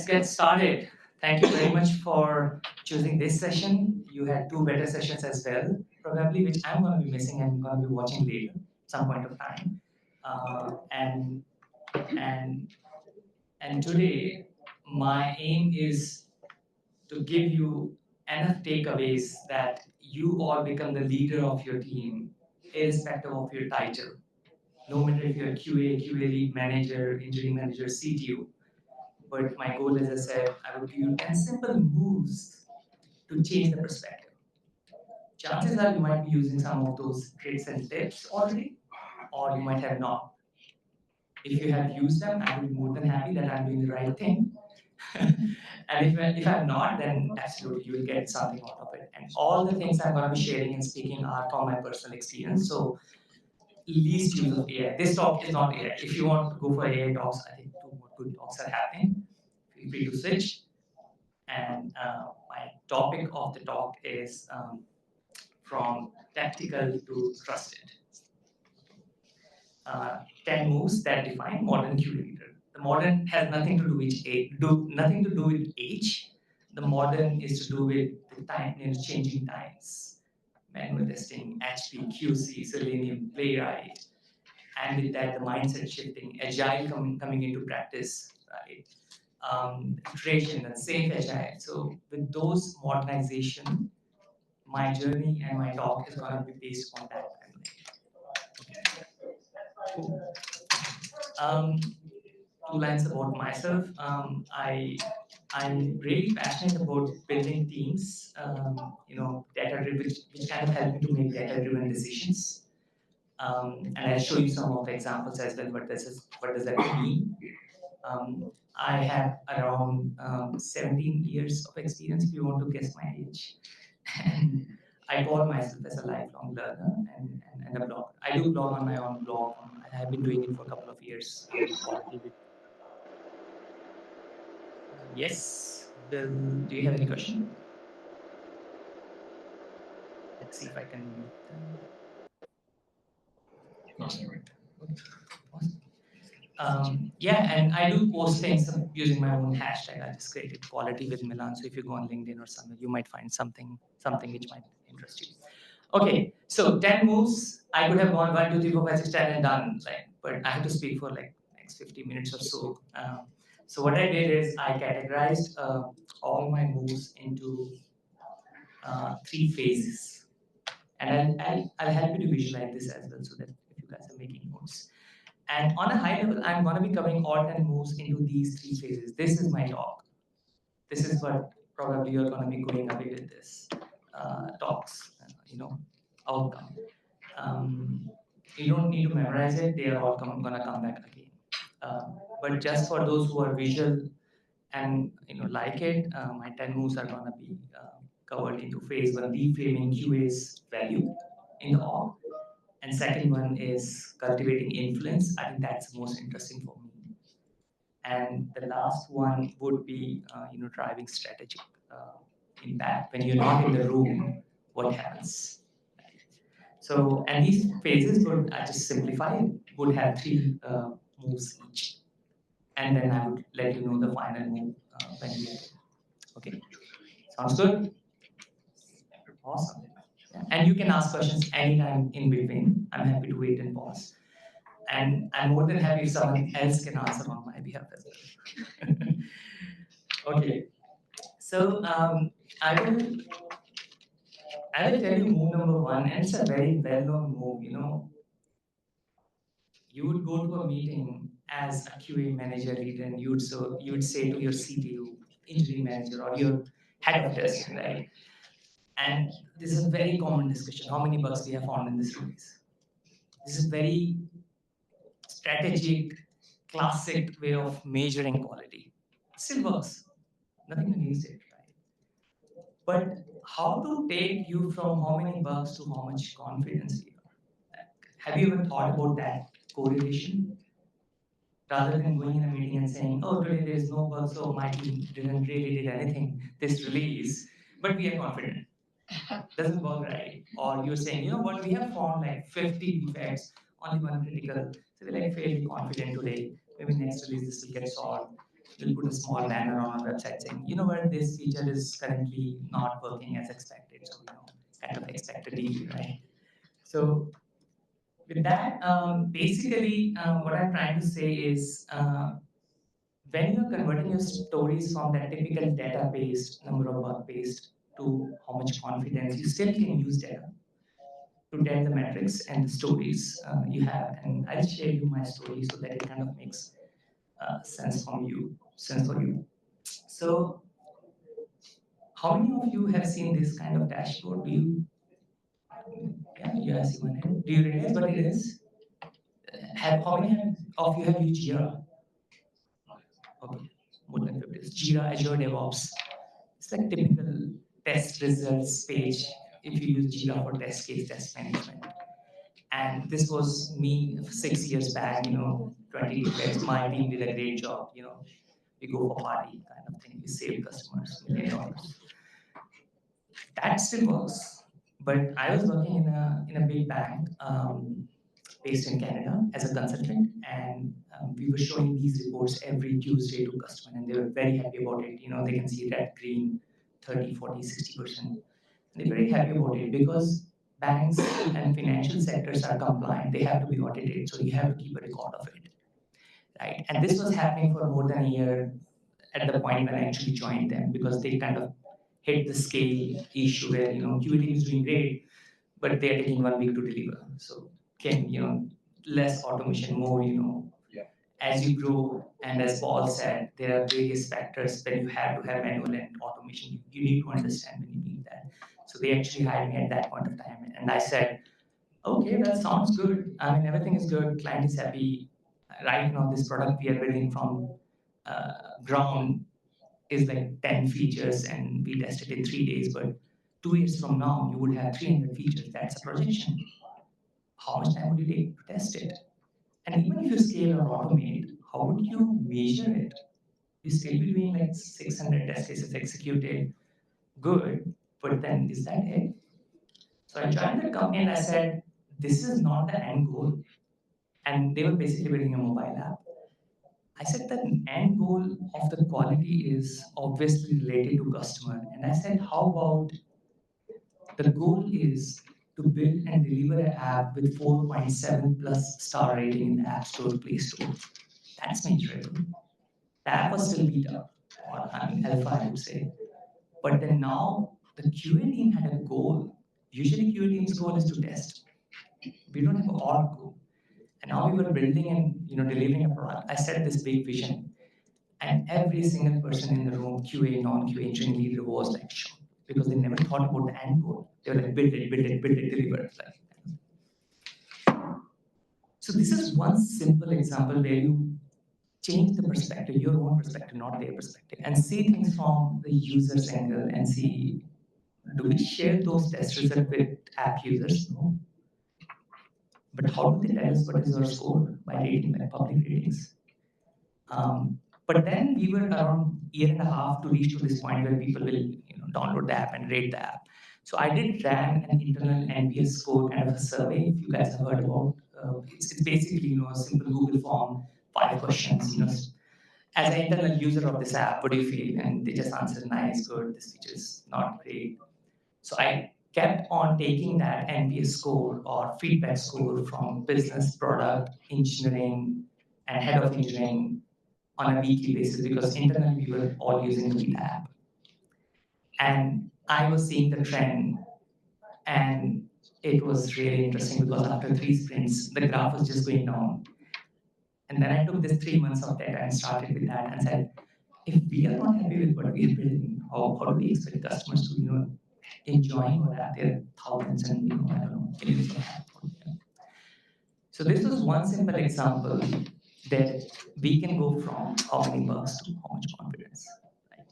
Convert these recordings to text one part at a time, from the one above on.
let's get started. Thank you very much for choosing this session. You had two better sessions as well, probably, which I'm going to be missing and going to be watching later, some point of time. And and and today, my aim is to give you enough takeaways that you all become the leader of your team, irrespective of your title. No matter if you're QA lead manager, engineering manager, CTO. But my goal, as I said, I would give you 10 simple moves to change the perspective. Chances are you might be using some of those tricks and tips already, or you might have not. If you have used them, I will be more than happy that I'm doing the right thing. And if I'm not, then absolutely you will get something out of it. And all the things I'm going to be sharing and speaking are from my personal experience. So least use of AI. This talk is not AI. If you want to go for AI talks, I think two more good talks are happening. Feel free to switch. And my topic of the talk is from tactical to trusted. 10 moves that define modern curator. The modern has nothing to do with age. The modern is to do with the time, changing times. Manual testing, HP, QC, Selenium, Playwright, and with that, the mindset shifting, agile coming into practice, right? Iteration and safe agile. So with those modernization, my journey and my talk is going to be based on that. Cool. Two lines about myself. I'm really passionate about building teams, data-driven, which kind of help me to make data-driven decisions. And I'll show you some of the examples as well. What does that mean? I have around 17 years of experience, if you want to guess my age. And I call myself as a lifelong learner and a blogger. I do blog on my own blog. I have been doing it for a couple of years. Yes, Bill, do you have any question? Let's see if I can mute them. Yeah, and I do post things using my own hashtag. I just created quality with Millan. So if you go on LinkedIn or somewhere, you might find something which might interest you. Okay, so 10 moves. I could have gone 1, 2, 3, 4, 5, 6, 10 and done, but I have to speak for next 50 minutes or so. So what I did is I categorized all my moves into 3 phases. And I'll help you to visualize this as well so that if you guys are making notes. And on a high level, I'm going to be covering all 10 moves into these 3 phases. This is my talk. This is what probably you're going to be going away with this talks, outcome. You don't need to memorize it. They are all going to come back again. But just for those who are visual and like it, my 10 moves are going to be covered into phase 1, reframing QA's value in the org. And second one is cultivating influence. I think that's the most interesting for me. And the last one would be, driving strategic impact. When you're not in the room, what happens? So, and these phases would, I just simplify, would have 3 moves each. And then I would let you know the final move when we get it. Okay, sounds good? Awesome. And you can ask questions anytime in between. I'm happy to wait and pause. And I'm more than happy if someone else can answer on my behalf as well. Okay. So I will tell you move number 1, and it's a very well-known move. You would go to a meeting as a QA manager leader, and you would say to your CTO, engineering manager, or your head of testing, right? And this is a very common discussion. How many bugs we have found in this release? This is very strategic, classic way of measuring quality. It still works. Nothing against it, right? But how to take you from how many bugs to how much confidence you are? Have you ever thought about that correlation? Rather than going in a meeting and saying, oh, today there is no bug, so my team didn't really did anything this release, but we are confident. Doesn't work right. Or you're saying, you know what, we have found like 50 defects, only one critical. So we're like fairly confident today. Maybe next release this will get solved. we'll put a small banner on our website saying, you know what, this feature is currently not working as expected. So, kind of expect a deal, right? So with that, basically, what I'm trying to say is when you're converting your stories from that typical data-based, number of bug-based, to how much confidence, you still can use data to tell the metrics and the stories you have. And I'll share you my story so that it kind of makes sense for you. So how many of you have seen this kind of dashboard? Do you, yeah, you have seen one. Do you realize what it is? How many of you have used Jira? Okay, more than 50. Jira, Azure DevOps. It's like typical test results page if you use Jira for test case, test management. And this was me 6 years back, 20 tickets. My team did a great job, we go for party kind of thing. We save customers $1 million. That still works. But I was working in a big bank based in Canada as a consultant, and we were showing these reports every Tuesday to customers, and they were very happy about it. They can see red, green, 30, 40, 60%. They're very happy about it because banks and financial sectors are compliant. They have to be audited, so you have to keep a record of it, right? And this was happening for more than a year at the point when I actually joined them because they kind of hit the scale issue where QA team is doing great, but they are taking 1 week to deliver. So can less automation, more as you grow, and as Paul said, there are various factors when you have to have manual and automation. You need to understand when you need that. So they actually hired me at that point of time, and I said, okay, that sounds good. I mean, everything is good. Client is happy. Right now, this product we are building from ground is like 10 features, and we tested in 3 days. But 2 years from now, you would have 300 features. That's a projection. How much time would you take to test it? And even if you scale or automate, how would you measure it? You still be doing like 600 test cases executed, good, but then is that it? So I joined the company and I said, this is not the end goal. And they were basically building a mobile app. I said the end goal of the quality is obviously related to customer. And I said, how about the goal is to build and deliver an app with 4.7 plus star rating in the App Store, Play Store. That's measurable. The app was still beta, or I mean alpha, I would say. But then now the QA team had a goal. Usually QA team's goal is to test. We don't have an org goal. And now we were building and delivering a product. I set this big vision. And every single person in the room, QA, non-QA, engineering leader was like shocked because they never thought about the end goal. They were like, build it, build it, build it, deliver it. So this is one simple example where you change the perspective, your own perspective, not their perspective, and see things from the user's angle and see, do we share those test results with app users? No. But how do they tell us what is our score? By rating, like public ratings. But then we were around year and a half to reach to this point where people will download the app and rate the app. So I did ran an internal NPS score kind of a survey. If you guys have heard about, it's basically a simple Google form, 5 questions. As an internal user of this app, what do you feel? And they just answered, nice, good. This feature is not great. So I kept on taking that NPS score or feedback score from business, product, engineering, and head of engineering on a weekly basis because internally we were all using the beta app. And I was seeing the trend, and it was really interesting because after 3 sprints, the graph was just going down. And then I took this 3 months of data and started with that and said, if we are not happy with what we are building, how do we expect customers to enjoying our app? There are thousands and I don't know, millions of apps. So this was one simple example that we can go from how many bugs to how much confidence. Right?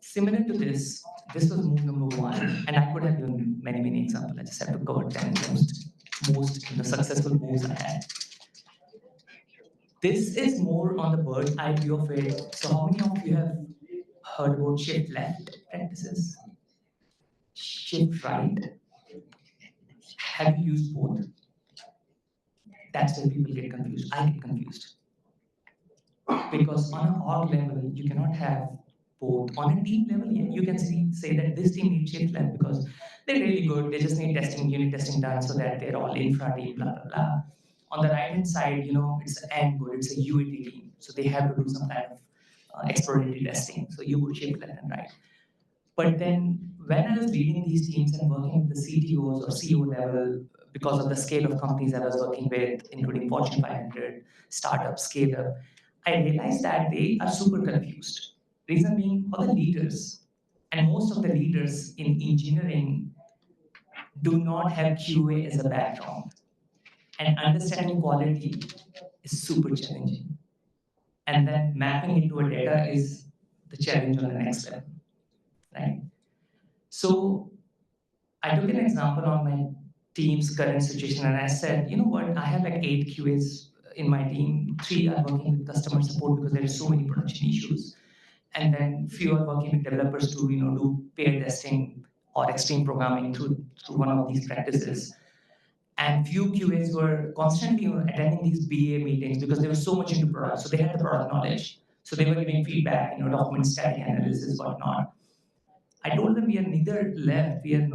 Similar to this was move number 1, and I could have given many examples. I just have to cover 10 most successful moves I had. This is more on the bird's eye view of it. So how many of you have heard about shift left practices? Shift right? Have you used both? That's where people get confused. I get confused. Because on an org level, you cannot have both. On a team level, yeah, you can say that this team needs shift left because they're really good. They just need testing, unit testing done so that they're all infra team, blah, blah, blah. On the right hand side, it's the end goal, it's a UAT team. So they have to do some kind of exploratory testing. So you would shift left and right. But then when I was leading these teams and working with the CTOs or CEO level, because of the scale of companies I was working with, including Fortune 500, startup, scale up, I realized that they are super confused. Reason being, all the leaders, and most of the leaders in engineering do not have QA as a background. And understanding quality is super challenging. And then mapping into a data is the challenge on the next level, right? So I took an example on my team's current situation and I said, you know what, I have like 8 QAs in my team. 3 are working with customer support because there are so many production issues. And then few are working with developers to, do pair testing or extreme programming through one of these practices. And few QAs were constantly, attending these BA meetings because they were so much into product. So they had the product knowledge. So they were giving feedback, document static analysis, whatnot. I told them we are neither left, we are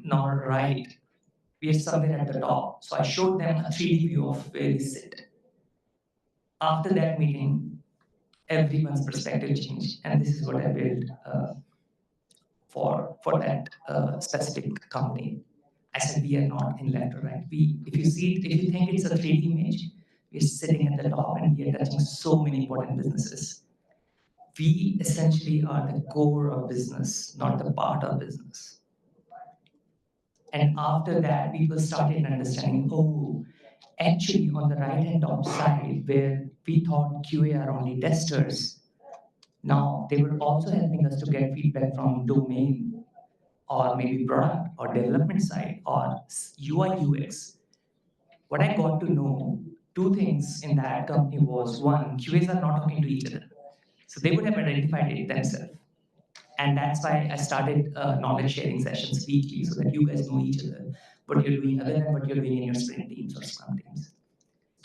nor right. We are somewhere at the top. So I showed them a 3D view of where we sit. After that meeting, everyone's perspective changed. And this is what I built for that specific company. I said, we are not in left or right. If you think it's a 3D image, we're sitting at the top and we are touching so many important businesses. We essentially are the core of business, not the part of business. And after that, people started understanding, oh, actually on the right-hand top side, where we thought QA are only testers, now they were also helping us to get feedback from domain or maybe product or development side or UI UX. What I got to know, 2 things in that company was, one, QAs are not talking to each other. So they would have identified it themselves. And that's why I started knowledge sharing sessions weekly so that you guys know each other, what you're doing other than what you're doing in your sprint teams or scrum teams.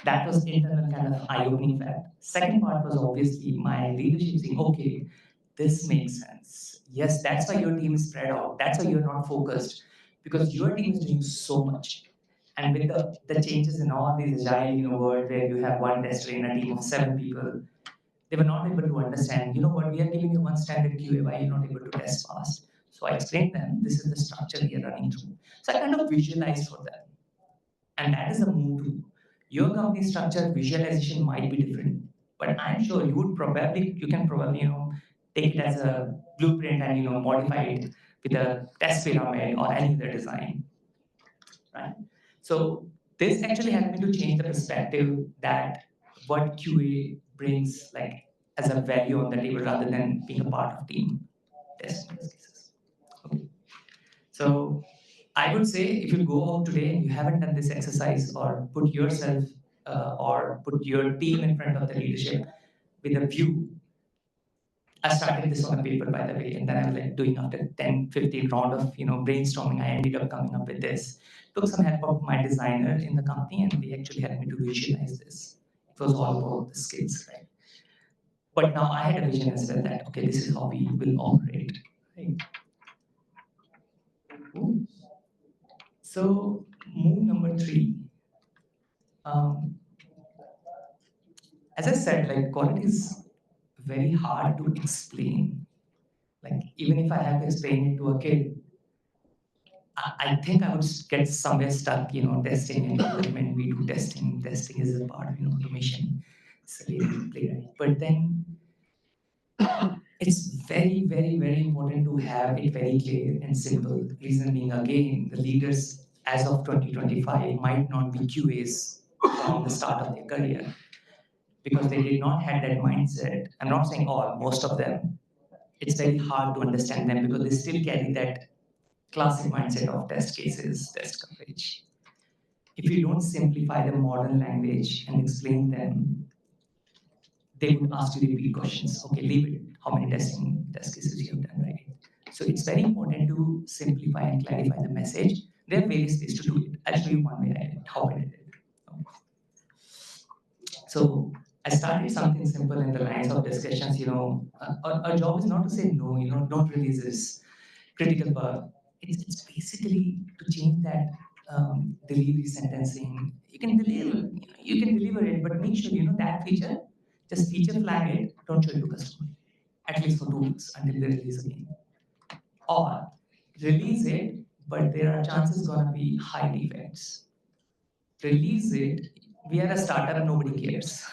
That was internal kind of eye-opening fact. Second part was obviously my leadership saying, okay, this makes sense. Yes, that's why your team is spread out. That's why you're not focused because your team is doing so much. And with the changes in all these agile, world where you have one tester in a team of 7 people, they were not able to understand, what, we are giving you one standard QA, why you're not able to test fast? So I explained them, this is the structure we are running through. So I kind of visualized for them. And that is the move to your company structure visualization might be different, but I'm sure you can probably, take it as a blueprint and, modify it with a test pyramid or any other design, right? So this actually helped me to change the perspective that what QA brings like as a value on the table rather than being a part of team testing cases. Okay. So I would say if you go out today and you haven't done this exercise or put yourself or put your team in front of the leadership with a view. I started this on a paper, by the way, and then I was like doing after 10, 15 round of brainstorming, I ended up coming up with this. Took some help of my designer in the company, and they actually helped me to visualize this. It was all about the skills, right? But now I had a vision as well that okay, this is how we will operate. Right? Ooh. So move number 3. As I said, like quality is very hard to explain. Like even if I have to explain it to a kid, I think I would get somewhere stuck, testing and development. We do testing. Testing is a part of, automation. It's a latent play, right? But then it's very, very, very important to have it very clear and simple. Reason being, again, the leaders as of 2025 might not be QAs from the start of their career because they did not have that mindset. I'm not saying all, most of them. It's very hard to understand them because they still carry that classic mindset of test cases, test coverage. If you don't simplify the modern language and explain them, they would ask you repeat questions. Okay, leave it. How many test cases you have done, right? So it's very important to simplify and clarify the message. There are various ways to do it. I'll show you one way I did, how I did it. So I started something simple in the lines of discussions. Our job is not to say no. Don't release this critical bug. It's basically to change that delivery sentencing. You can deliver it, but make sure that feature. Just feature flag it. Don't show it to customer at least for 2 weeks until they release again. Or release it, but there are chances gonna be high defects. Release it. We are a startup. Nobody cares.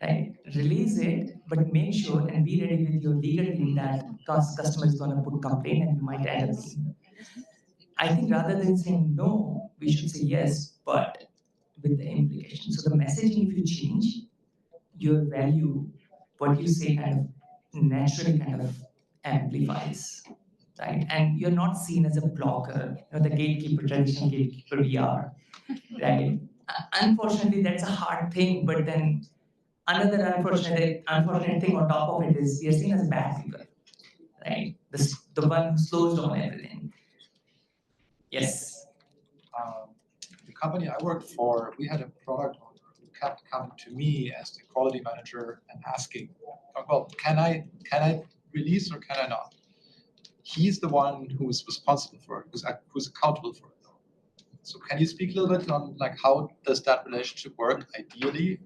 Right? Release it, but make sure and be ready with your legal team that customer is going to put complaint and you might end up paying. I think rather than saying no, we should say yes, but with the implication. So the messaging, if you change your value, what you say kind of naturally kind of amplifies, right? And you're not seen as a blocker, the gatekeeper, traditional gatekeeper we are, right? Unfortunately, that's a hard thing, but then another unfortunate thing on top of it is we are seen as bad people, right? The one who slows down everything. Yes. The company I worked for, we had a product owner who kept coming to me as the quality manager and asking, well, can I release or can I not? He's the one who is responsible for it, who's accountable for it. So can you speak a little bit on how does that relationship work ideally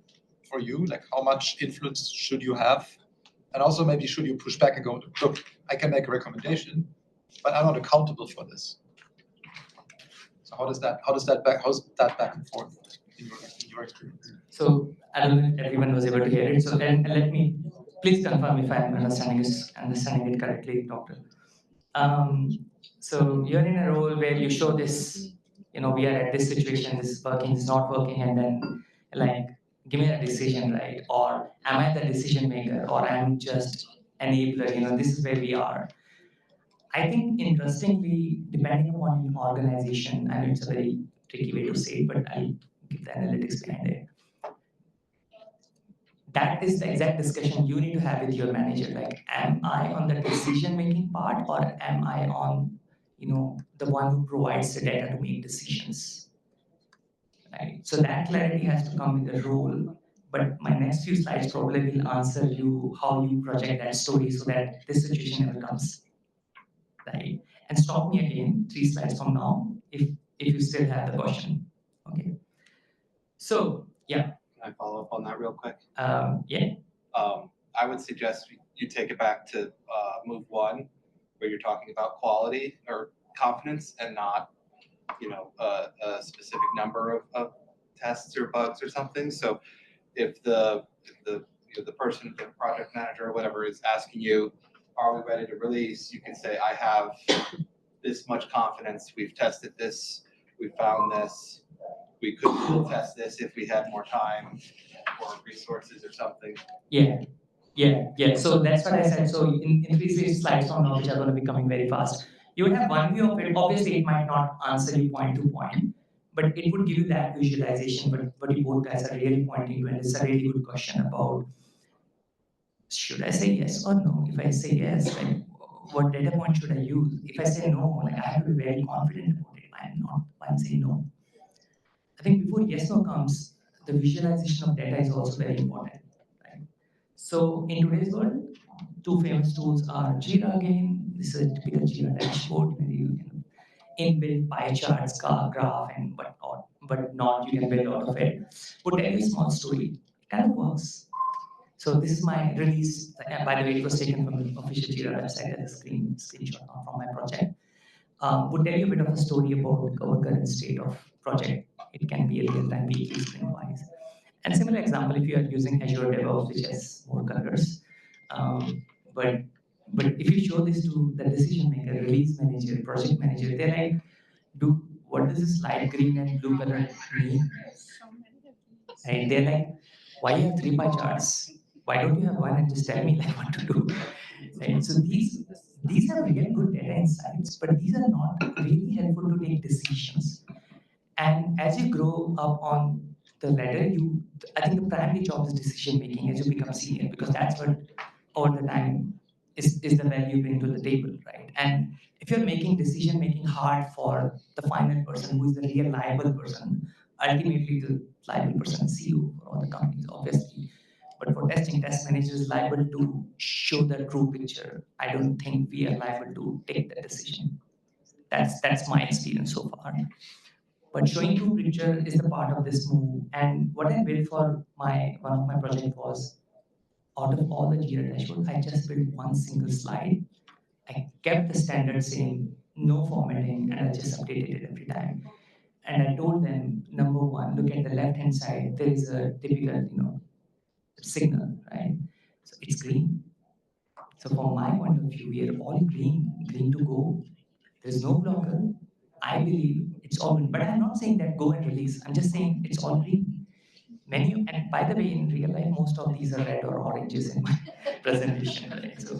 for you? Like how much influence should you have? And also maybe should you push back and go, look, I can make a recommendation, but I'm not accountable for this. So how's that back and forth in your experience? So I don't know if everyone was able to hear it. So and let me please confirm if I'm understanding it correctly, doctor. So you're in a role where you show this, we are at this situation, this is working, this is not working, and then like give me a decision, right? Or am I the decision maker, or I'm just enabler? This is where we are. I think interestingly, depending upon your organization, and it's a very tricky way to say it, but I'll give the analytics behind it. That is the exact discussion you need to have with your manager. Like, am I on the decision-making part, or am I on, the one who provides the data to make decisions? Right. So that clarity has to come with the role. But my next few slides probably will answer you how you project that story so that this situation never comes. Right. And stop me again 3 slides from now if you still have the question. Okay. So yeah. Can I follow up on that real quick? Yeah. I would suggest you take it back to move one, where you're talking about quality or confidence and not, a specific number of tests or bugs or something. So if the person, the project manager or whatever is asking you, are we ready to release? You can say, I have this much confidence. We've tested this. We found this. We could test this if we had more time or resources or something. Yeah. So that's what I said. So in 3 slides from now, which are going to be coming very fast, you would have one view of it. Obviously, it might not answer you point to point, but it would give you that visualization. But what you both guys are really pointing to, and it's a really good question about, should I say yes or no? If I say yes, like what data point should I use? If I say no, like I have to be very confident about it. I'm saying no. I think before yes no comes, the visualization of data is also very important. Right? So in today's world, two famous tools are Jira again. This is a typical Jira dashboard where you can inbuild pie charts, graph, and whatnot, but not you can build out of it. But tell you a small story. It kind of works. So this is my release. By the way, it was taken from the official Jira website as a screenshot from my project. Would tell you a bit of a story about our current state of project. It can be a real-time, weekly, sprint-wise. And similar example, if you are using Azure DevOps, which has more colors, but if you show this to the decision maker, release manager, project manager, they're like, what does this light green and blue color mean? Right? They're like, why you have 3 pie charts? Why don't you have one and just tell me like what to do? Right? So these have real good data insights, but these are not really helpful to take decisions. And as you grow up on the ladder, I think the primary job is decision making as you become senior, because that's what over the time is the value you bring to the table, right? And if you're making decision making hard for the final person who is the real liable person, ultimately the liable person is you for all the companies, obviously. But for testing, test manager is liable to show the true picture. I don't think we are liable to take that decision. That's my experience so far. But showing true picture is the part of this move. And what I built for my one of my project was, out of all the Jira dashboard, I just built one single slide. I kept the standard same, no formatting, and I just updated it every time. And I told them, number one, look at the left-hand side. There is a typical, signal, right? So it's green. So from my point of view, we are all green to go. There's no blocker. I believe it's all green. But I'm not saying that go and release. I'm just saying it's all green. Menu, and by the way, in real life, most of these are red or oranges in my presentation, right? So,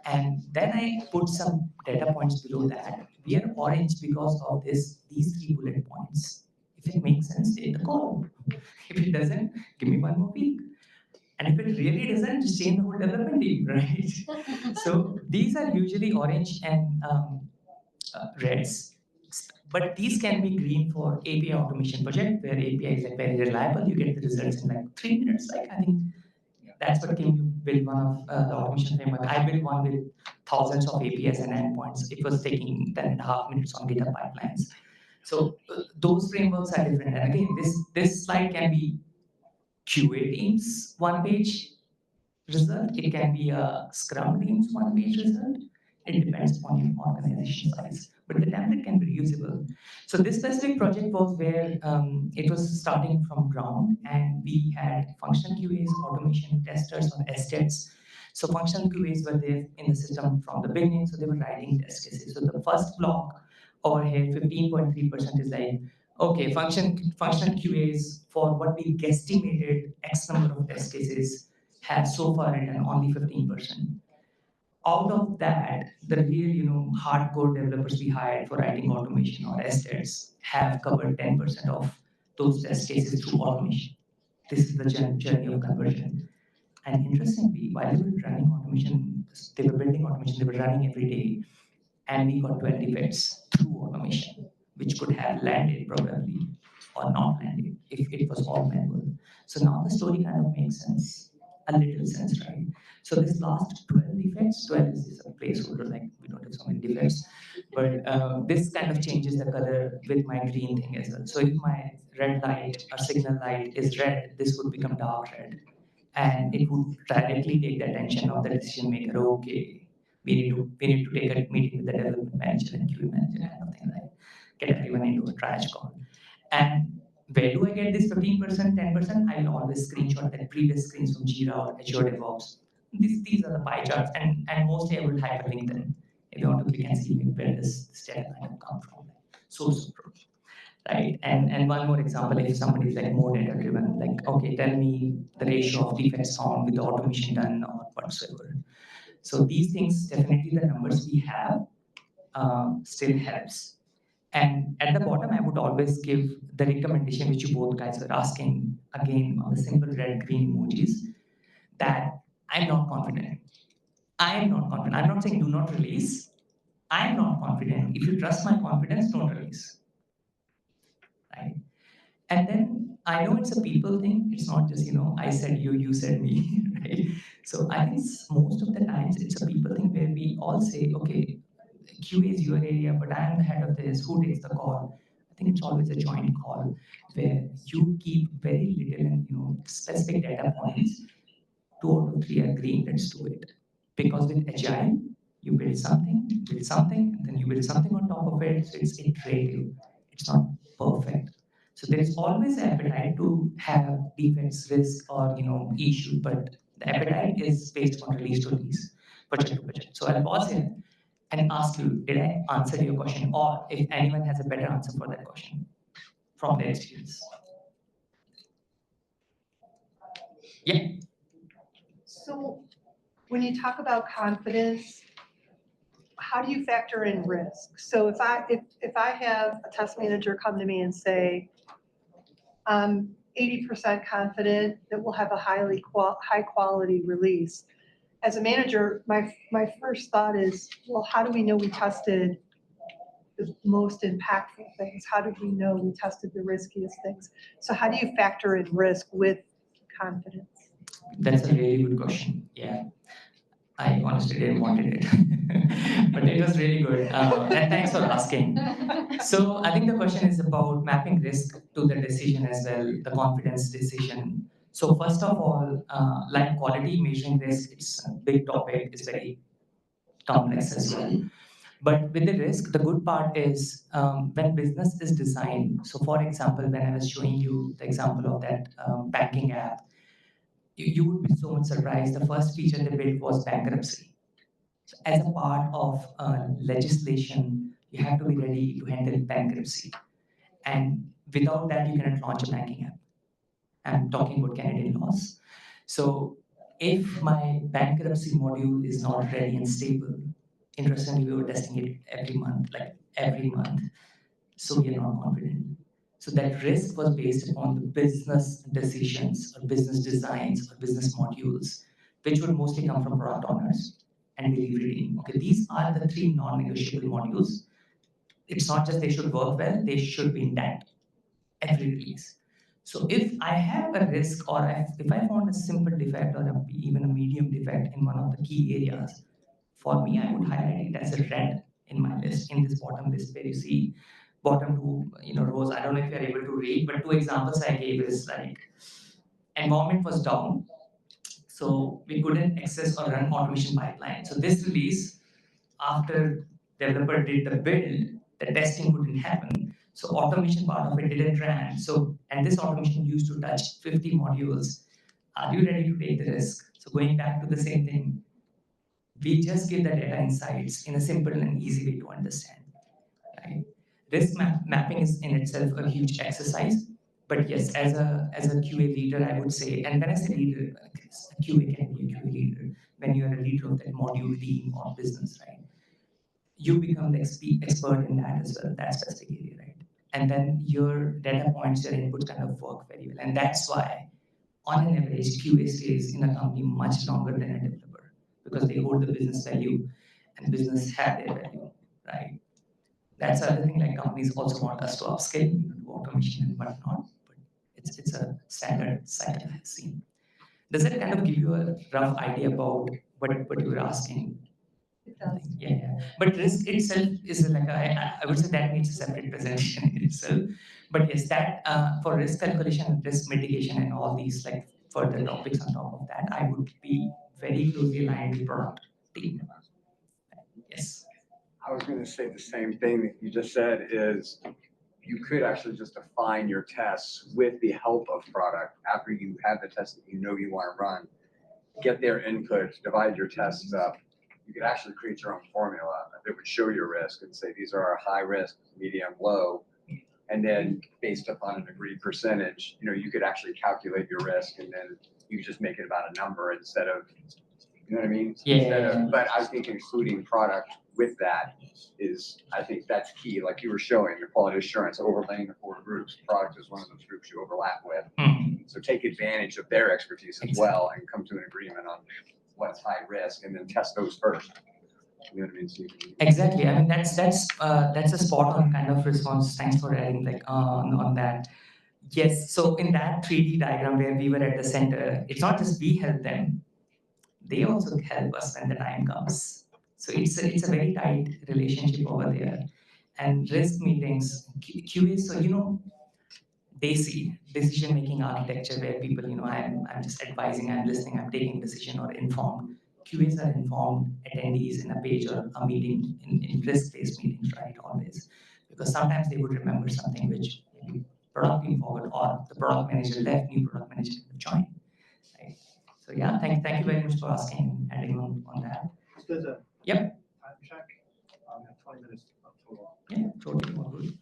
and then I put some data points below that. We are orange because of these 3 bullet points. If it makes sense, take the call. If it doesn't, give me one more week. And if it really doesn't, just change the whole development team, right? So these are usually orange and reds. But these can be green for API automation project where API is like very reliable. You get the results in like 3 minutes. Like I think that's what Kim, you built one of the automation framework. I built one with thousands of APIs and endpoints. It was taking 10.5 minutes on GitHub pipelines. So those frameworks are different. And again, this slide can be QA teams one page result. It can be a Scrum team's one page result. It depends on your organization size, but the template can be reusable. So this specific project was where it was starting from ground, and we had functional QAs, automation testers, or STETs. So functional QAs were there in the system from the beginning, so they were writing test cases. So the first block over here, 15.3% is like, okay, functional QAs for what we guesstimated X number of test cases have so far written only 15%. Out of that, the real, hardcore developers we hired for writing automation or STETs have covered 10% of those test cases through automation. This is the journey of conversion. And interestingly, while they were running automation, they were building automation, they were running every day, and we got 12 defects through automation, which could have landed probably or not landed if it was all manual. So now the story kind of makes sense, a little sense, right? So this last 12 defects, 12 is a placeholder, like we don't have so many defects, but this kind of changes the color with my green thing as well. So if my red light or signal light is red, this would become dark red. And it would directly take the attention of the decision maker. Okay, we need to take a meeting with the development manager and QA manager kind of thing, like get everyone into a trash call. And where do I get this 15%, 10%? I'll always screenshot that previous screens from Jira or Azure DevOps. These are the pie charts, and mostly I will hyperlink them. If you want to click and see where this data kind of come from, source of truth, right? And one more example, if somebody is like more data driven, like, okay, tell me the ratio of defects found with the automation done or whatsoever. So these things, definitely the numbers we have still helps. And at the bottom, I would always give the recommendation which you both guys were asking, again, on the simple red green emojis, that I'm not confident. I'm not confident. I'm not saying do not release. I'm not confident. If you trust my confidence, don't release. Right? And then I know it's a people thing. It's not just, I said you, you said me, right? So I think most of the times it's a people thing where we all say, okay, QA is your area, but I am the head of this. Who takes the call? I think it's always a joint call where you keep very little and specific data points. 2 out of 3 are green. Let's do it. Because with Agile, you build something, and then you build something on top of it. So it's iterative. It's not perfect. So there is always an appetite to have defects, risk, or issue, but the appetite is based on release to release, project to project. So I'll pause here and ask you, did I answer your question? Or if anyone has a better answer for that question from their experience. Yeah. So when you talk about confidence, how do you factor in risk? So if I have a test manager come to me and say, I'm 80% confident that we'll have a high quality release. As a manager, my first thought is, well, how do we know we tested the most impactful things? How do we know we tested the riskiest things? So how do you factor in risk with confidence? That's a really good question. Yeah. I honestly didn't want it, but it was really good. And thanks for asking. So I think the question is about mapping risk to the decision as well, the confidence decision. So first of all, like quality measuring risk, it's a big topic. It's very complex as well. But with the risk, the good part is when business is designed. So for example, when I was showing you the example of that banking app, you would be so much surprised. The first feature they built was bankruptcy. So as a part of legislation, you have to be ready to handle bankruptcy. And without that, you cannot launch a banking app. I'm talking about Canadian laws. So if my bankruptcy module is not ready and stable, interestingly, we were testing it every month, like every month. So we are not confident. So that risk was based upon the business decisions or business designs or business modules, which would mostly come from product owners and delivery team. Okay, these are the three non-negotiable modules. It's not just they should work well, they should be intact every release. So if I have a risk or if I found a simple defect or even a medium defect in one of the key areas, for me, I would highlight it as a red in my list, in this bottom list where you see bottom two, rows. I don't know if you're able to read, but two examples I gave is like environment was down, so we couldn't access or run automation pipeline. So this release, after developer did the build, the testing couldn't happen. So automation part of it didn't run. So, and this automation used to touch 50 modules. Are you ready to take the risk? So going back to the same thing, we just give the data insights in a simple and easy way to understand. Right? Mapping is in itself a huge exercise. But yes, as a QA leader, I would say, and when I say leader, a QA can be a QA leader when you are a leader of that module team or business, right? You become the expert in that as well, that specific area, right? And then your data points, your input kind of work very well. And that's why, on an average, QA stays in a company much longer than a developer because they hold the business value and business have their value, right? That's the other thing, like companies also want us to upskill, do automation and whatnot, but it's a standard cycle I've seen. Does that kind of give you a rough idea about what you were asking? It does. Yeah. But risk itself is like I would say that needs a separate presentation in itself. But yes, that for risk calculation, risk mitigation, and all these like further topics on top of that, I would be very closely aligned with product team. Yes. I was going to say the same thing that you just said is you could actually just define your tests with the help of product after you have the test that you know you want to run, get their input, divide your tests up. You could actually create your own formula that would show your risk and say, these are our high risk, medium, low. And then based upon an agreed percentage, you could actually calculate your risk and then you just make it about a number instead of, you know what I mean? Yeah. But I think including product with that is, I think that's key. Like you were showing, the quality assurance, overlaying the 4 groups. Product is one of those groups you overlap with. So take advantage of their expertise as well and come to an agreement on what's high risk and then test those first. You know what I mean? So Exactly. I mean, that's a spot on kind of response. Thanks for adding like on that. Yes. So in that 3D diagram where we were at the center, it's not just we help them; they also help us when the time comes. So it's a very tight relationship over there. And risk meetings, QA. So decision making architecture where people, I'm just advising, I'm listening, I'm taking decision or informed. QAs are informed attendees in a page or a meeting in risk-based meetings, right? Always. Because sometimes they would remember something which maybe product team forgot or the product manager left, new product manager joined. Right? So yeah, thank you very much for asking and adding on that. There's a Yep. time check. 20 minutes total. Yeah, totally all good.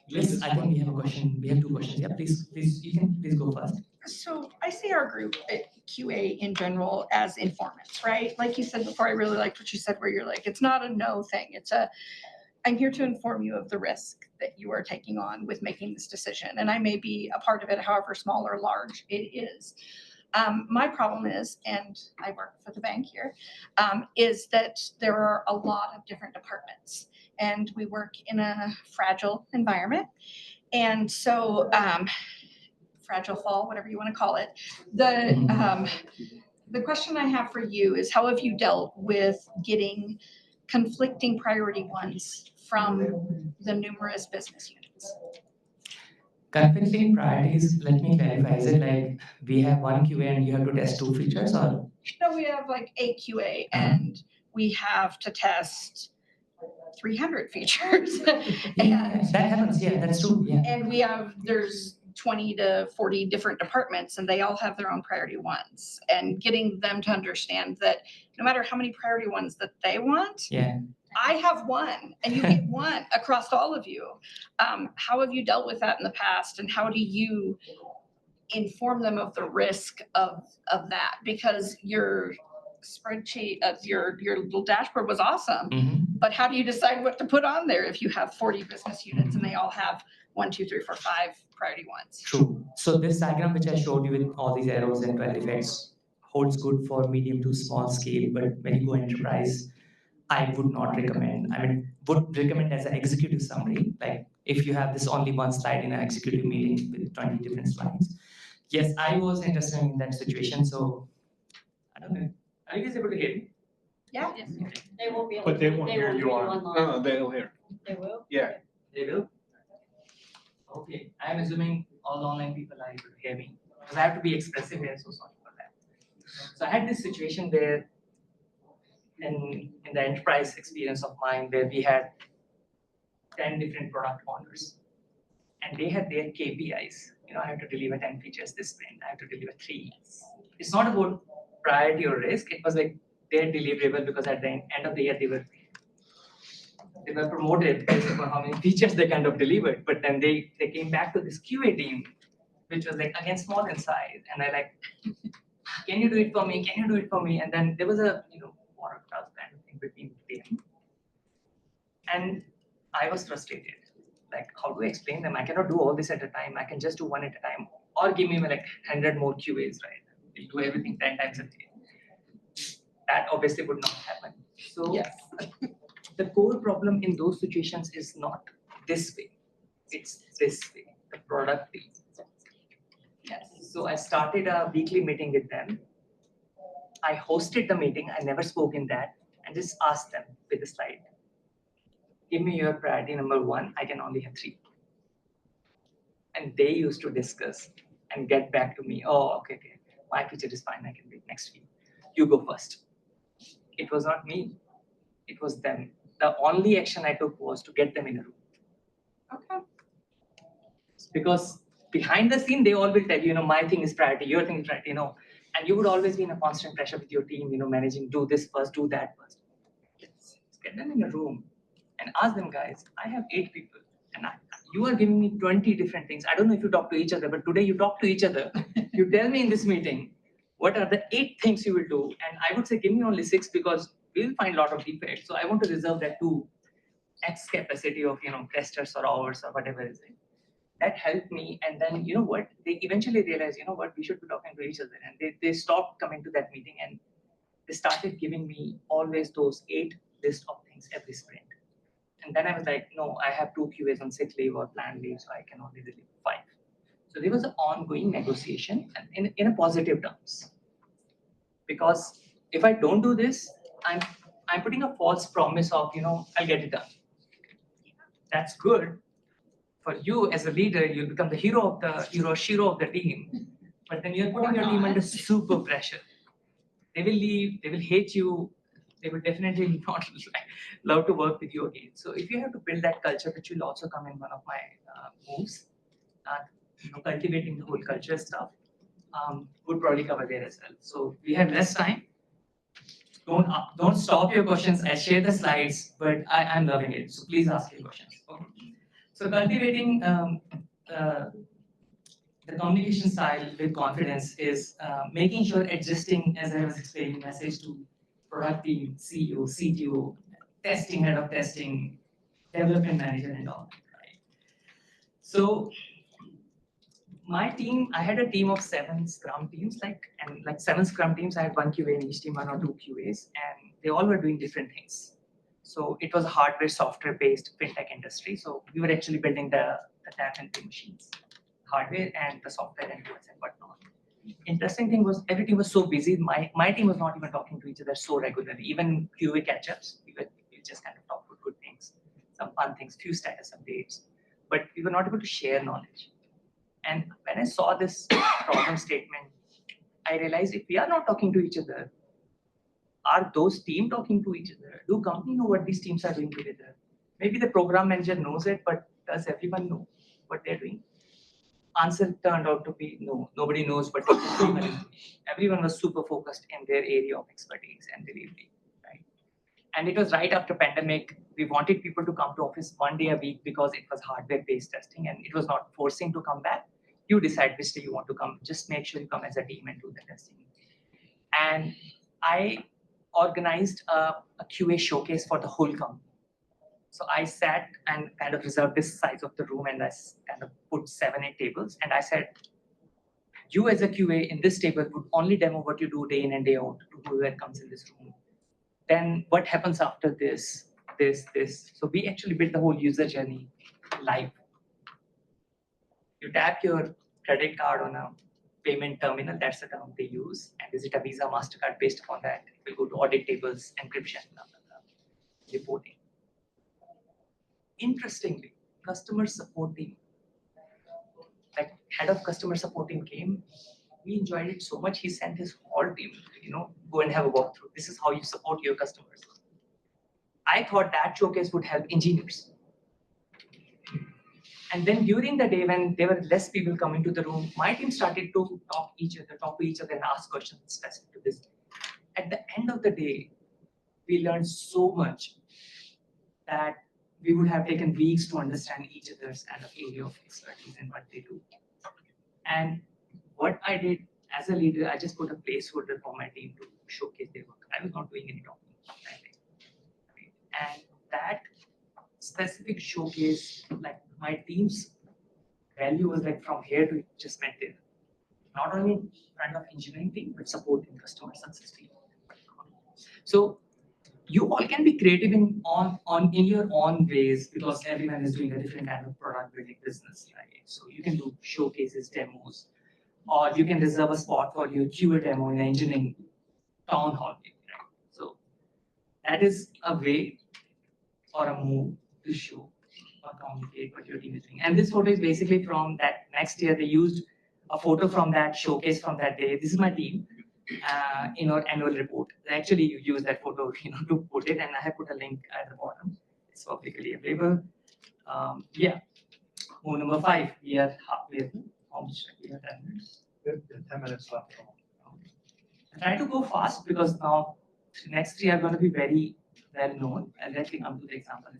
Liz, I think we have a question. We have 2 questions. Yeah, please, you can please go first. So I see our group at QA in general as informants, right? Like you said before, I really liked what you said where you're like, it's not a no thing. I'm here to inform you of the risk that you are taking on with making this decision. And I may be a part of it, however small or large it is. My problem is, and I work for the bank here, is that there are a lot of different departments and we work in a fragile environment. And so fragile fall, whatever you want to call it. The question I have for you is, how have you dealt with getting conflicting priority ones from the numerous business units? Conflicting priorities, let me clarify. Is it like we have one QA and you have to test two features, or? No, we have like a QA and we have to test 300 features. Yeah, that happens. Yeah, that's true. Yeah. And there's 20 to 40 different departments and they all have their own priority ones. And getting them to understand that no matter how many priority ones that they want, Yeah. I have one and you get one across all of you. How have you dealt with that in the past and how do you inform them of the risk of that? Because your spreadsheet of your little dashboard was awesome, Mhm. but how do you decide what to put on there if you have 40 business units and they all have 1, 2, 3, 4, 5 priority ones? True. So this diagram which I showed you with all these arrows and 12 effects holds good for medium to small scale, but when you go enterprise, I would not recommend. I mean, would recommend as an executive summary, like if you have this only one slide in an executive meeting with 20 different slides. Yes, I was interested in that situation, so I don't know. Are you guys able to hear me? Yeah. They won't be able But they to- won't they hear won't you hear on. online. they don't hear. They will? Yeah. They will? Okay, I'm assuming all the online people are able to hear me, because I have to be expressive here, so sorry for that. So I had this situation where in the enterprise experience of mine, where we had 10 different product owners, and they had their KPIs. You know, I have to deliver 10 features this sprint, I have to deliver 3. It's not about priority or risk, it was like they're deliverable because at the end of the year they were promoted based upon how many features they kind of delivered. But then they came back to this QA team, which was like again small in size, and I like, can you do it for me? Can you do it for me? And then there was a water class kind of thing between them, and I was frustrated. Like, how do I explain them? I cannot do all this at a time. I can just do one at a time, or give me like 100 more QAs, right? We'll do everything 10 times a day. That obviously would not happen. So Yes. the core problem in those situations is not this way, it's this way, the product team. Yes. So I started a weekly meeting with them. I hosted the meeting, I never spoke in that, and just asked them with a slide, give me your priority number 1, I can only have 3. And they used to discuss and get back to me, oh, okay, my feature is fine, I can wait next week. You go first. It was not me, it was them. The only action I took was to get them in a room. Okay. Because behind the scene, they all will tell you, my thing is priority, your thing is priority, and you would always be in a constant pressure with your team, managing, do this first, do that first. Let's get them in a room and ask them, guys, I have 8 people, and you are giving me 20 different things. I don't know if you talk to each other, but today you talk to each other. You tell me in this meeting, what are the 8 things you will do? And I would say, give me only 6 because we'll find a lot of defects. So I want to reserve that to X capacity of, testers or hours or whatever is it. That helped me. And then, what? They eventually realized, we should be talking to each other. And they stopped coming to that meeting and they started giving me always those 8 list of things every sprint. And then I was like, no, I have 2 QAs on sick leave or planned leave, so I can only deliver 5. So there was an ongoing negotiation and in a positive terms. Because if I don't do this, I'm putting a false promise of, I'll get it done. That's good. For you as a leader, you become the hero of the team. But then you're putting your team under super pressure. They will leave, they will hate you, they will definitely not love to work with you again. So if you have to build that culture, which will also come in one of my moves, cultivating the whole culture stuff, would probably cover there as well. So we have less time. Don't stop your questions. I share the slides, but I'm loving it. So please ask your questions. Okay. So cultivating the communication style with confidence is making sure adjusting, as I was explaining, message to product team, CEO, CTO, testing, head of testing, development manager, and all. Right? So my team, I had a team of 7 Scrum teams, like 7 Scrum teams. I had 1 QA in each team, 1 or 2 QAs, and they all were doing different things. So it was a hardware, software-based fintech industry. So we were actually building the tap and pay machines. hardware and the software and tools and whatnot. Interesting thing was every team was so busy. My team was not even talking to each other so regularly. Even QA catch-ups, we just kind of talk about good things, some fun things, few status updates, but we were not able to share knowledge. And when I saw this problem statement, I realized if we are not talking to each other, are those teams talking to each other? Do company know what these teams are doing together? Maybe the program manager knows it, but does everyone know what they're doing? Answer turned out to be no. Nobody knows what everyone is doing. Everyone was super focused in their area of expertise and delivery, right? And it was right after pandemic. We wanted people to come to office 1 day a week because it was hardware-based testing and it was not forcing to come back. You decide which day you want to come. Just make sure you come as a team and do the testing. And I organized a QA showcase for the whole company. So I sat and kind of reserved this size of the room and I kind of put 7, 8 tables. And I said, you as a QA in this table would only demo what you do day in and day out to whoever comes in this room. Then what happens after this? So we actually built the whole user journey live. You tap your credit card on a payment terminal, that's the term they use. And is it a Visa, MasterCard? Based upon that, it will go to audit tables, encryption, blah, blah, blah, reporting. Interestingly, customer support team, like head of customer support team came, we enjoyed it so much, he sent his whole team, go and have a walkthrough. This is how you support your customers. I thought that showcase would help engineers. And then during the day when there were less people coming to the room, my team started to talk to each other and ask questions specific to this. At the end of the day, we learned so much that we would have taken weeks to understand each other's kind of area of expertise and what they do. And what I did as a leader, I just put a placeholder for my team to showcase their work. I was not doing any talking that day. And that specific showcase, like my team's value was like from here to just met there. Not only in front of engineering team, but supporting customer success team. So you all can be creative in your own ways because everyone is doing a different kind of product building business, right? So you can do showcases, demos, or you can reserve a spot for your QA demo in engineering town hall. Right? So that is a way or a move to show or communicate what your team is doing. And this photo is basically from that next year. They used a photo from that showcase from that day. This is my team. In our annual report. Actually, you use that photo, to put it, and I have put a link at the bottom. It's publicly available. Yeah. Move number 5. We are halfway. How much? We have 10 minutes. 10 minutes left. I try to go fast because now next 3 are going to be very well known. And let me come to the example.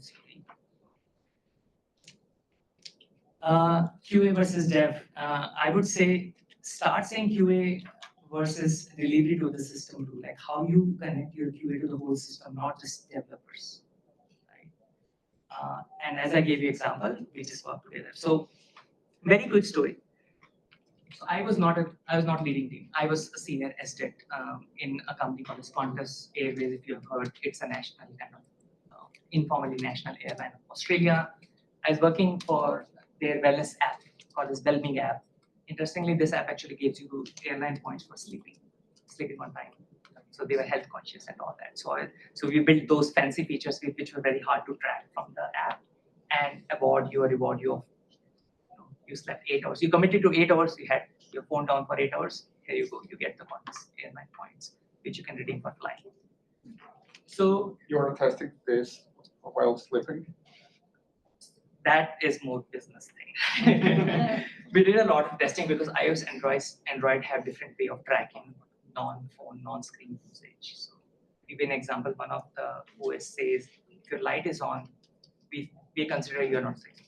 QA versus dev. I would say start saying QA versus delivery to the system too, like how you connect your QA to the whole system, not just developers. Right? And as I gave you example, we just work together. So very quick story. So I was not leading team. I was a senior SDET in a company called Qantas Airways. If you have heard, it's a national kind of informally national airline of Australia. I was working for their wellness app called this Wellbeing app. Interestingly, this app actually gives you airline points for sleeping on time. So they were health conscious and all that. So we built those fancy features which were very hard to track from the app and reward you of you slept 8 hours. You committed to 8 hours. You had your phone down for 8 hours. Here you go. You get the points, airline points, which you can redeem for flying. So you're testing this while sleeping? That is more business thing. We did a lot of testing because iOS, Android have different way of tracking non-phone, non-screen usage. So give an example. One of the OS says if your light is on, we consider you're not sleeping.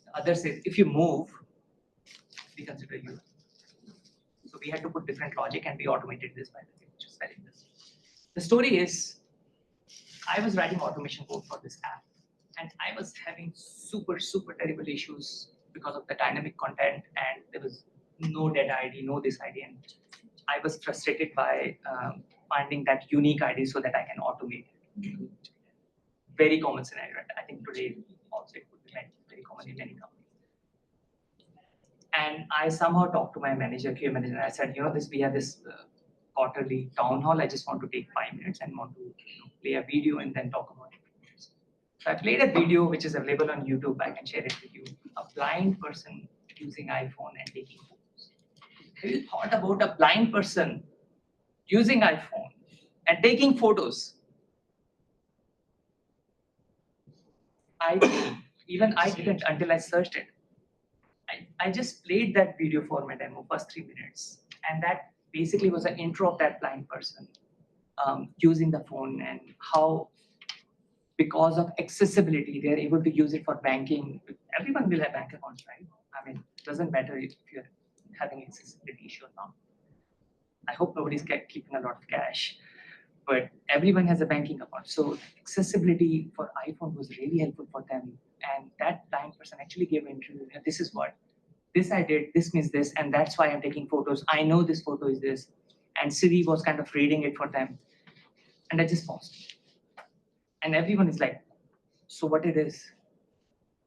The other says if you move, we consider you. So we had to put different logic and we automated this by the way, which is very interesting. The story is, I was writing automation code for this app. And I was having super terrible issues because of the dynamic content, and there was no data ID, no this ID, and I was frustrated by finding that unique ID so that I can automate it. Very common scenario. I think today also it would be very common in many companies. And I somehow talked to my manager, QA manager, and I said, we have this quarterly town hall. I just want to take 5 minutes and want to play a video and then talk about it. So I played a video which is available on YouTube. I can share it with you. A blind person using iPhone and taking photos. Have you thought about a blind person using iPhone and taking photos? Even I didn't until I searched it. I just played that video for my demo, first 3 minutes. And that basically was an intro of that blind person using the phone and how, because of accessibility, they're able to use it for banking. Everyone will have bank accounts, right? I mean, it doesn't matter if you're having accessibility issue or not. I hope nobody's keeping a lot of cash, but everyone has a banking account. So accessibility for iPhone was really helpful for them. And that blind person actually gave an interview. This is what, this I did, this means this, and that's why I'm taking photos. I know this photo is this. And Siri was kind of reading it for them. And I just paused. And everyone is like, so what it is?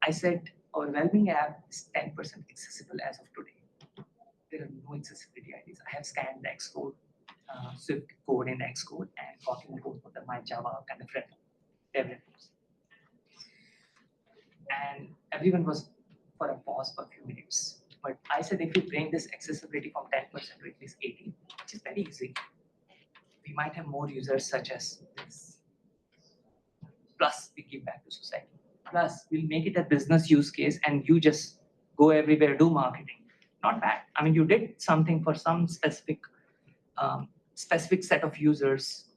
I said, our well-being app is 10% accessible as of today. There are no accessibility IDs. I have scanned the Xcode, Swift code in the Xcode and Kotlin code for my Java kind of developers. And everyone was for a pause for a few minutes. But I said, if you bring this accessibility from 10% to at least 80, which is very easy, we might have more users such as this. Plus, we give back to society. Plus, we'll make it a business use case and you just go everywhere, do marketing. Not bad. I mean, you did something for some specific set of users,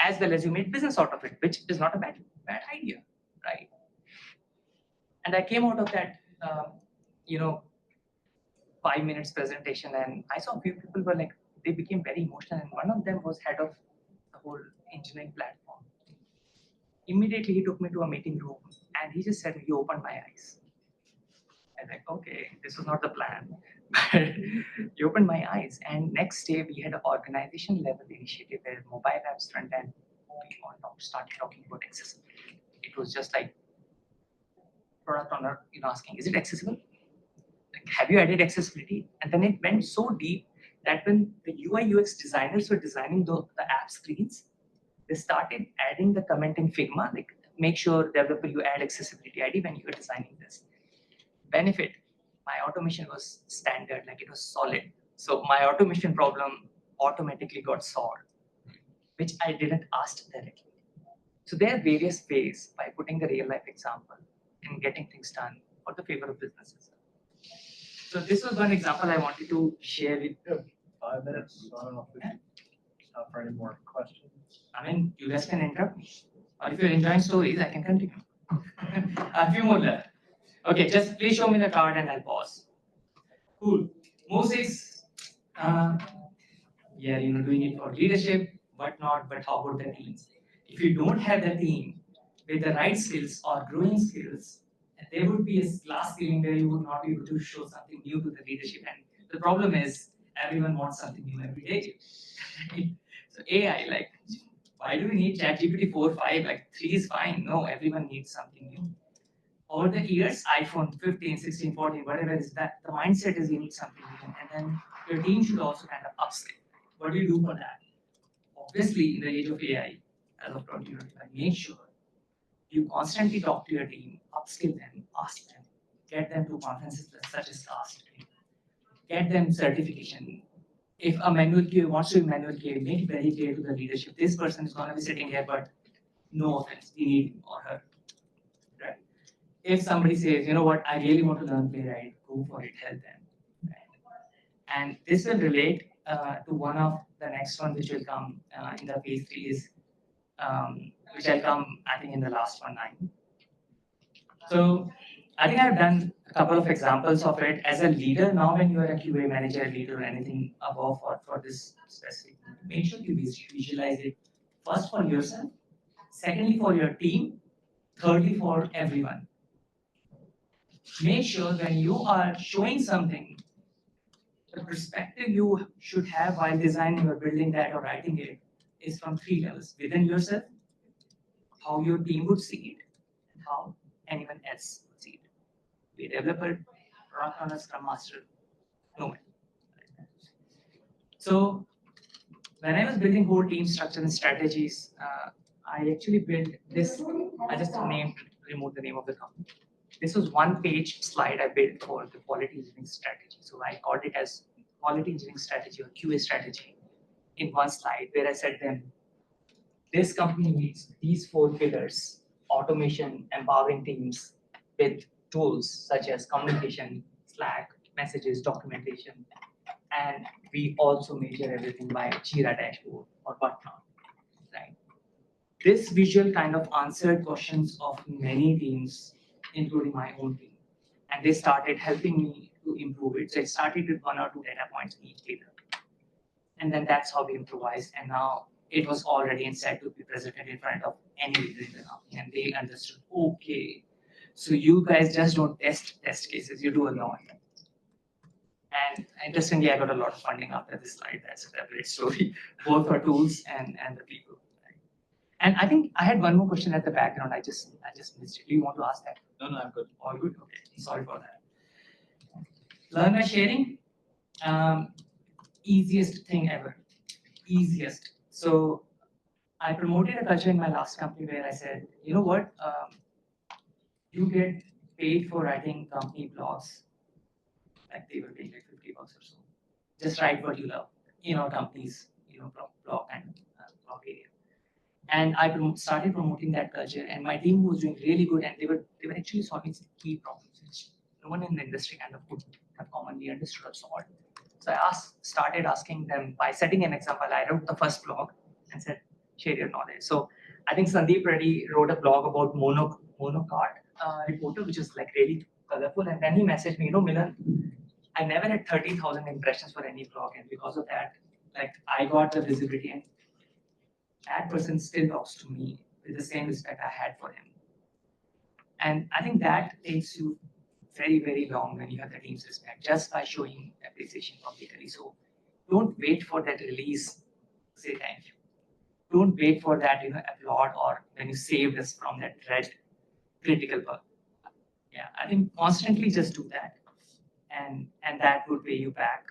as well as you made business out of it, which is not a bad idea, right? And I came out of that, 5 minutes presentation, and I saw a few people were like, they became very emotional, and one of them was head of the whole engineering platform. Immediately, he took me to a meeting room, and he just said, "You opened my eyes." I was like, okay, this was not the plan. You opened my eyes. And next day, we had an organization level initiative where mobile apps front end, we all started talking about accessibility. It was just like product owner asking, is it accessible? Like, have you added accessibility? And then it went so deep that when the UI UX designers were designing the app screens, they started adding the comment in Figma, like make sure developer you add accessibility ID when you are designing this. Benefit, my automation was standard, like it was solid. So my automation problem automatically got solved, which I didn't ask directly. So there are various ways by putting the real life example and getting things done for the favor of businesses. So this was one example I wanted to share with you. 5 minutes. I don't know if we have time for any more questions. I mean, you guys can interrupt me. Or if you're enjoying stories, I can continue. A few more left. Okay, just please show me the card and I'll pause. Cool. Moses, doing it for leadership, whatnot, but how about the teams? If you don't have the team with the right skills or growing skills, there would be a glass ceiling where you would not be able to show something new to the leadership. And the problem is everyone wants something new every day. So AI, like, why do we need ChatGPT 4, 5? Like 3 is fine. No, everyone needs something new. Over the years, iPhone 15, 16, 14, whatever is that, the mindset is you need something new. And then your team should also kind of upskill. What do you do for that? Obviously, in the age of AI, as of 2025, make sure you constantly talk to your team, upskill them, ask them, get them to conferences such as CAST, get them certification. If a manual QA wants to be manual QA, make it very clear to the leadership, this person is going to be sitting here, but no offense, we need him or her. Right? If somebody says, you know what, I really want to learn playwright, go for it, help them. Right? And this will relate to one of the next one which will come in the phase 3 is, which will come, I think, in the last 9. So I think I've done a couple of examples of it as a leader. Now, when you are a QA manager, leader, or anything above for this specific, make sure you visualize it first for yourself, secondly for your team, thirdly for everyone. Make sure when you are showing something, the perspective you should have while designing or building that or writing it is from 3 levels: within yourself, how your team would see it, and how anyone else would see it. Be a developer, product owner, scrum master, no one. So when I was building whole team structure and strategies, I actually built this. I just removed the name of the company. This was one page slide I built for the quality engineering strategy. So I called it as quality engineering strategy or QA strategy in one slide where I said them, this company needs these 4 pillars: automation, empowering teams with tools such as communication, Slack, messages, documentation, and we also measure everything by Jira dashboard or whatnot, right? This visual kind of answered questions of many teams, including my own team, and they started helping me to improve it. So it started with 1 or 2 data points in each pillar, and then that's how we improvised. And now it was all ready and set to be presented in front of any leader in the company, and they understood. Okay, so you guys just don't test cases; you do a lot. And interestingly, I got a lot of funding after this slide. That's a great story, both for tools and the people. And I think I had one more question at the background. I just missed it. Do you want to ask that? No, I'm good. All good. Okay. Sorry for that. Learn by sharing. Easiest thing ever. Easiest. So I promoted a culture in my last company where I said, you know what? You get paid for writing company blogs. Like they were paying like $50 or so. Just write what you love in our company's, blog and blog area. And I started promoting that culture, and my team was doing really good, and they were actually solving some key problems which no one in the industry kind of would have commonly understood or solved. So I started asking them by setting an example. I wrote the first blog and said, share your knowledge. So I think Sandeep Reddy wrote a blog about monocard reporter, which is like really colorful. And then he messaged me, Millan, I never had 30,000 impressions for any blog, and because of that, like I got the visibility, and that person still talks to me with the same respect I had for him. And I think that takes you very, very long when you have the team's respect, just by showing appreciation publicly. So don't wait for that release, say thank you. Don't wait for that, applaud, or when you saved us from that red critical bug. Yeah, I think constantly just do that. And that would pay you back,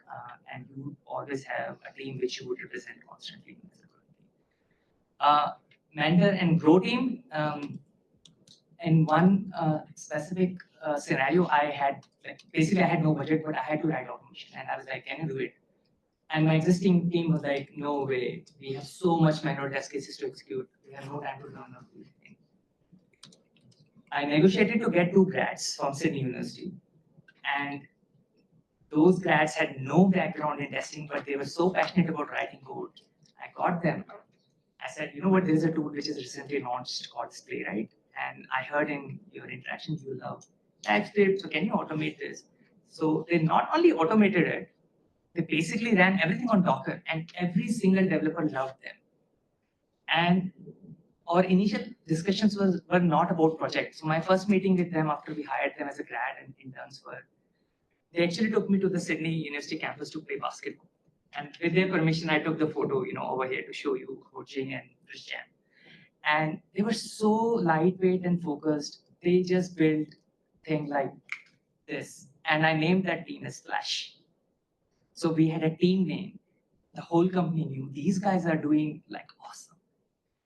and you would always have a team which you would represent constantly. Mentor and grow team. In one specific scenario, I had basically I had no budget, but I had to write automation, and I was like, "Can you do it?" And my existing team was like, "No way! We have so much manual test cases to execute. We have no time to learn how to do anything." I negotiated to get 2 grads from Sydney University, and those grads had no background in testing, but they were so passionate about writing code. I got them. I said, you know what, there is a tool which is recently launched called Playwright, and I heard in your interactions you love TypeScript, so can you automate this? So they not only automated it, they basically ran everything on Docker, and every single developer loved them. And our initial discussions were not about projects. So my first meeting with them after we hired them as a grad and interns they actually took me to the Sydney University campus to play basketball. And with their permission, I took the photo, over here to show you coaching and Christian. And they were so lightweight and focused. They just built things like this. And I named that team as Flash. So we had a team name. The whole company knew these guys are doing like awesome.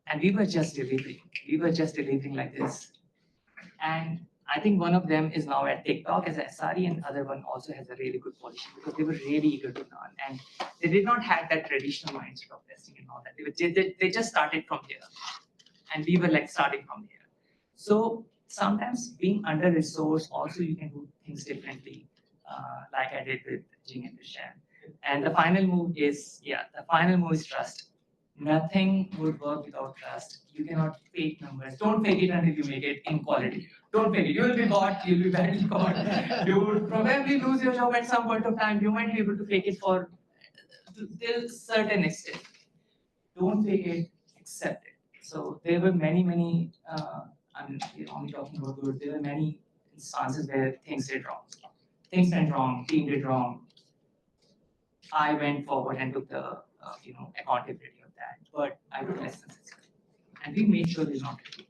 And we were just delivering. We were just delivering like this. And I think one of them is now at TikTok as a SRE, and the other one also has a really good position because they were really eager to learn. And they did not have that traditional mindset of testing and all that. They just started from here. And we were like starting from here. So sometimes being under resourced, also you can do things differently, like I did with Jing and Christian. And the final move is trust. Nothing would work without trust. You cannot fake numbers. Don't fake it until you make it in quality. Don't fake it. You will be caught. You'll be badly caught. You would probably lose your job at some point of time. You might be able to fake it for till certain extent. Don't fake it. Accept it. So there were many. I'm only talking about good. There were many instances where things did wrong. Things went wrong. Team did wrong. I went forward and took the accountability of that. But I took lessons as well. And we made sure it's not repeated.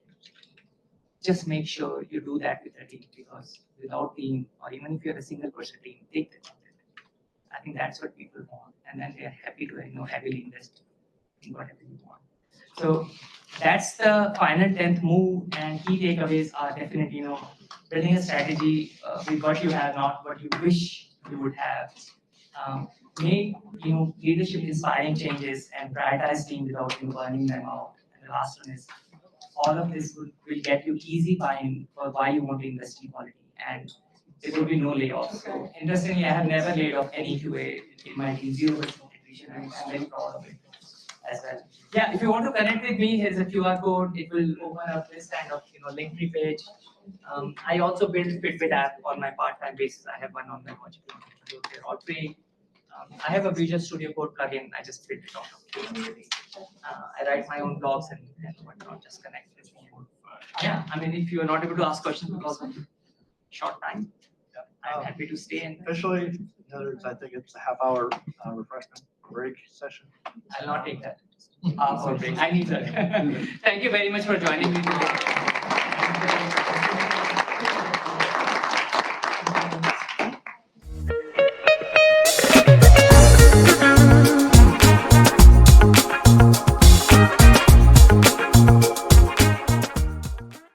Just make sure you do that with the team, because without team, or even if you're a single person team, take the accountability. think that's what people want, and then they are happy to heavily invest in whatever you want. So that's the final 10th move, and key takeaways are definitely building a strategy with what you have, not what you wish you would have. Make leadership inspiring changes and prioritize team without burning them out. And the last one is all of this will get you easy buy-in for why you want to invest in quality, and there will be no layoffs. So interestingly, I have never laid off any QA in my team, 0% attrition, and I'm very proud of it as well. Yeah, if you want to connect with me, here's a QR code. It will open up this kind of Linktree page. I also build Fitbit app on my part-time basis. I have one on my watch. They're all free. I have a Visual Studio Code plugin. I just built it out of I write my own blogs and whatnot. Just connect with me. Yeah, I mean, if you are not able to ask questions because of short time, I'm happy to stay and Officially, I think it's a half-hour refreshment break session. I'll not take that. Half hour break. I need that. Thank you very much for joining me today.